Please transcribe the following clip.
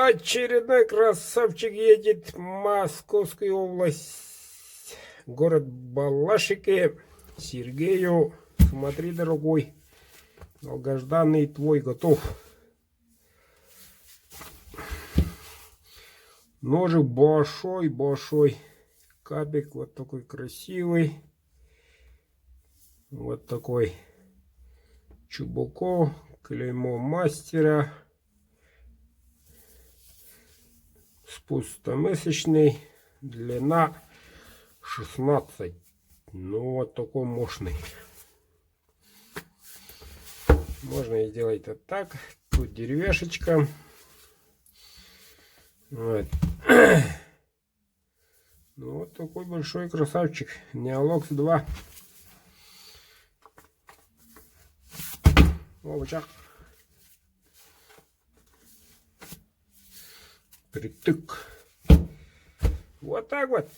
Очередной красавчик едет в Московскую область, город Балашихи. Сергею, смотри, дорогой, долгожданный твой готов. Ножик большой, кабик вот такой красивый, вот такой Чубуков, клеймо мастера. Спуск 100-месячный, длина 16. Ну вот такой мощный. Можно сделать вот так. Тут деревяшечка. Вот. Ну вот такой большой красавчик. Неолокс 2. О, бычак. Притык. Вот так вот.